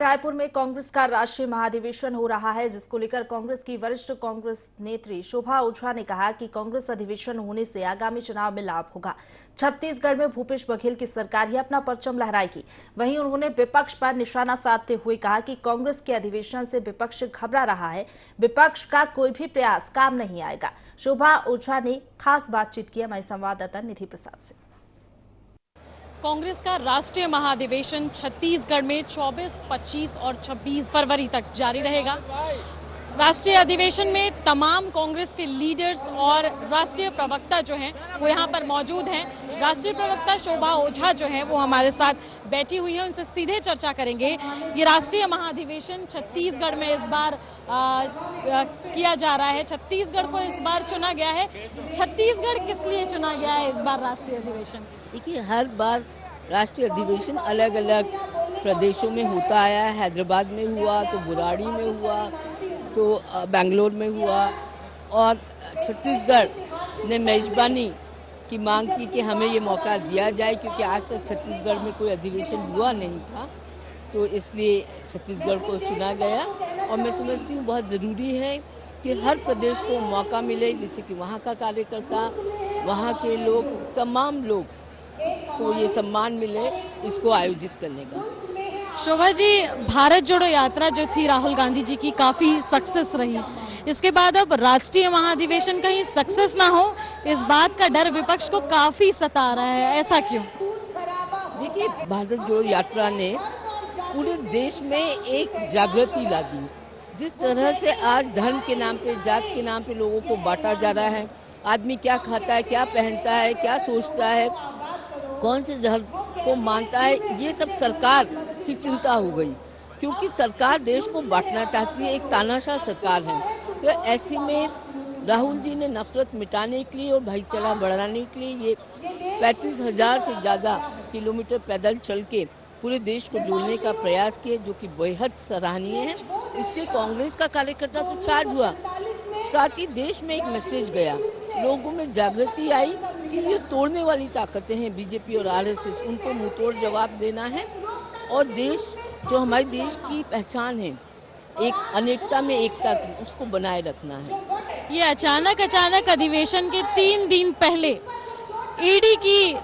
रायपुर में कांग्रेस का राष्ट्रीय महाधिवेशन हो रहा है, जिसको लेकर कांग्रेस की वरिष्ठ कांग्रेस नेत्री शोभा ओझा ने कहा कि कांग्रेस अधिवेशन होने से आगामी चुनाव में लाभ होगा। छत्तीसगढ़ में भूपेश बघेल की सरकार ही अपना परचम लहराएगी। वहीं उन्होंने विपक्ष पर निशाना साधते हुए कहा कि कांग्रेस के अधिवेशन से विपक्ष घबरा रहा है, विपक्ष का कोई भी प्रयास काम नहीं आएगा। शोभा ओझा ने खास बातचीत की हमारे संवाददाता निधि प्रसाद से। कांग्रेस का राष्ट्रीय महाधिवेशन छत्तीसगढ़ में 24, 25 और 26 फरवरी तक जारी रहेगा। राष्ट्रीय अधिवेशन में तमाम कांग्रेस के लीडर्स और राष्ट्रीय प्रवक्ता जो हैं वो यहाँ पर मौजूद हैं। राष्ट्रीय प्रवक्ता शोभा ओझा जो हैं वो हमारे साथ बैठी हुई है, उनसे सीधे चर्चा करेंगे। ये राष्ट्रीय महाधिवेशन छत्तीसगढ़ में इस बार किया जा रहा है। छत्तीसगढ़ को इस बार चुना गया है। छत्तीसगढ़ किस लिए चुना गया है इस बार राष्ट्रीय अधिवेशन? देखिए, हर बार राष्ट्रीय अधिवेशन अलग अलग प्रदेशों में होता आया है। हैदराबाद में हुआ, तो बुराड़ी में हुआ, तो बेंगलोर में हुआ, और छत्तीसगढ़ ने मेजबानी की मांग की कि हमें ये मौका दिया जाए, क्योंकि आज तक छत्तीसगढ़ में कोई अधिवेशन हुआ नहीं था, तो इसलिए छत्तीसगढ़ को चुना गया। और मैं समझती हूँ बहुत ज़रूरी है कि हर प्रदेश को मौका मिले, जिससे कि वहाँ का कार्यकर्ता, वहाँ के लोग, तमाम लोग को ये सम्मान मिले इसको आयोजित करने का। शोभा जी, भारत जोड़ो यात्रा जो थी राहुल गांधी जी की काफी सक्सेस रही, इसके बाद अब राष्ट्रीय महाधिवेशन कहीं सक्सेस ना हो, इस बात का डर विपक्ष को काफी सता रहा है, ऐसा क्यों? देखिए, भारत जोड़ो यात्रा ने पूरे देश में एक जागृति ला दी। जिस तरह से आज धर्म के नाम पे, जात के नाम पे लोगों को बांटा जा रहा है, आदमी क्या खाता है, क्या पहनता है, क्या सोचता है, कौन से धर्म को मानता है, ये सब सरकार की चिंता हो गई, क्योंकि सरकार देश को बांटना चाहती है, एक तानाशाह सरकार है। तो ऐसे में राहुल जी ने नफरत मिटाने के लिए और भाईचारा बढ़ाने के लिए ये 35,000 से ज़्यादा किलोमीटर पैदल चल के पूरे देश को जोड़ने का प्रयास किए, जो कि बेहद सराहनीय है। इससे कांग्रेस का कार्यकर्ता तो चार्ज हुआ, साथ ही देश में एक मैसेज गया, लोगों में जागृति आई कि ये तोड़ने वाली ताकतें हैं बीजेपी और आरएसएस, उनको मुंहतोड़ जवाब देना है। और देश जो हमारे देश की पहचान है, एक अनेकता में एकता की, उसको बनाए रखना है। ये अचानक अधिवेशन के 3 दिन पहले ईडी की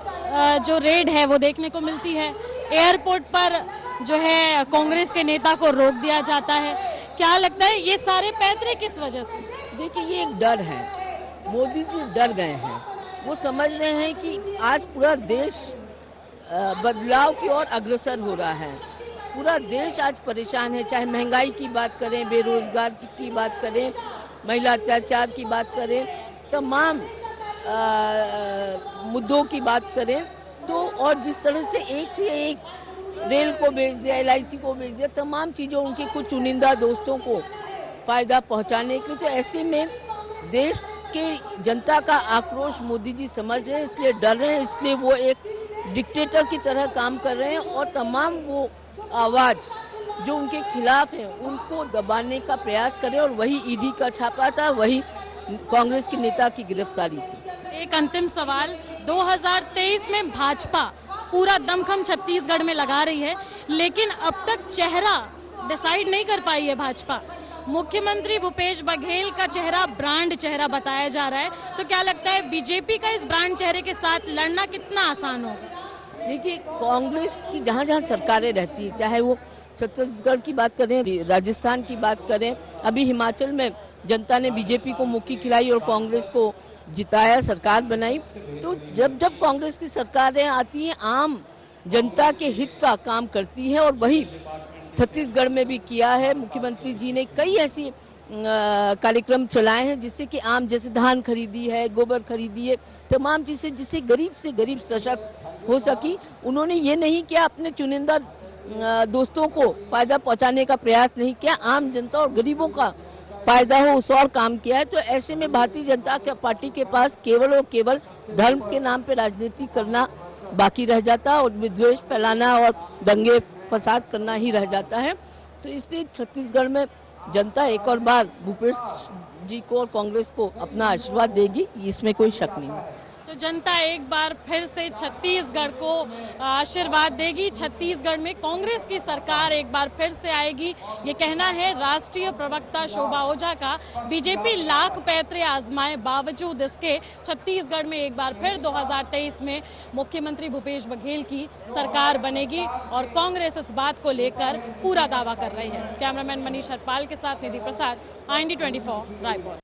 जो रेड है वो देखने को मिलती है। एयरपोर्ट पर जो है कांग्रेस के नेता को रोक दिया जाता है। क्या लगता है ये सारे पैतरे किस वजह से? देखिए, ये एक डर है। मोदी जी डर गए हैं, वो समझ रहे हैं कि आज पूरा देश बदलाव की ओर अग्रसर हो रहा है। पूरा देश आज परेशान है, चाहे महंगाई की बात करें, बेरोजगार की बात करें, महिला अत्याचार की बात करें, तमाम मुद्दों की बात करें, तो और जिस तरह से एक से एक रेल को बेच दिया, LIC को बेच दिया, तमाम चीज़ों उनके कुछ चुनिंदा दोस्तों को फायदा पहुंचाने के, तो ऐसे में देश के जनता का आक्रोश मोदी जी समझ रहे हैं, इसलिए डर रहे हैं, इसलिए वो एक डिक्टेटर की तरह काम कर रहे हैं और तमाम वो आवाज़ जो उनके खिलाफ है उनको दबाने का प्रयास करें। और वही ईडी का छापा था, वही कांग्रेस के नेता की गिरफ्तारी थी। एक अंतिम सवाल, 2023 में भाजपा पूरा दमखम छत्तीसगढ़ में लगा रही है, लेकिन अब तक चेहरा डिसाइड नहीं कर पाई है भाजपा। मुख्यमंत्री भूपेश बघेल का चेहरा ब्रांड चेहरा बताया जा रहा है, तो क्या लगता है बीजेपी का इस ब्रांड चेहरे के साथ लड़ना कितना आसान होगा? देखिए, कांग्रेस की जहाँ जहाँ सरकारें रहती है, चाहे वो छत्तीसगढ़ की बात करें, राजस्थान की बात करें, अभी हिमाचल में जनता ने बीजेपी को मुक्की खिलाई और कांग्रेस को जिताया, सरकार बनाई। तो जब जब कांग्रेस की सरकारें आती हैं, आम जनता के हित का काम करती है, और वही छत्तीसगढ़ में भी किया है। मुख्यमंत्री जी ने कई ऐसी कार्यक्रम चलाए हैं जिससे कि आम, जैसे धान खरीदी है, गोबर खरीदी है, तमाम चीज़ें जिससे गरीब से गरीब सशक्त हो सकी। उन्होंने ये नहीं किया अपने चुनिंदा दोस्तों को फायदा पहुंचाने का प्रयास नहीं किया, आम जनता और गरीबों का फायदा हो उस और काम किया है। तो ऐसे में भारतीय जनता पार्टी के पास केवल और केवल धर्म के नाम पे राजनीति करना बाकी रह जाता और विद्वेष फैलाना और दंगे फसाद करना ही रह जाता है। तो इसलिए छत्तीसगढ़ में जनता एक और बार भूपेश जी को और कांग्रेस को अपना आशीर्वाद देगी, इसमें कोई शक नहीं है। तो तो जनता एक बार फिर से छत्तीसगढ़ को आशीर्वाद देगी। छत्तीसगढ़ में कांग्रेस की सरकार एक बार फिर से आएगी, ये कहना है राष्ट्रीय प्रवक्ता शोभा ओझा का। बीजेपी लाख पैतरे आजमाए बावजूद इसके छत्तीसगढ़ में एक बार फिर 2023 में मुख्यमंत्री भूपेश बघेल की सरकार बनेगी और कांग्रेस इस बात को लेकर पूरा दावा कर रही है। कैमरामैन मनीष हरपाल के साथ निधि प्रसाद, IND 24 रायपुर।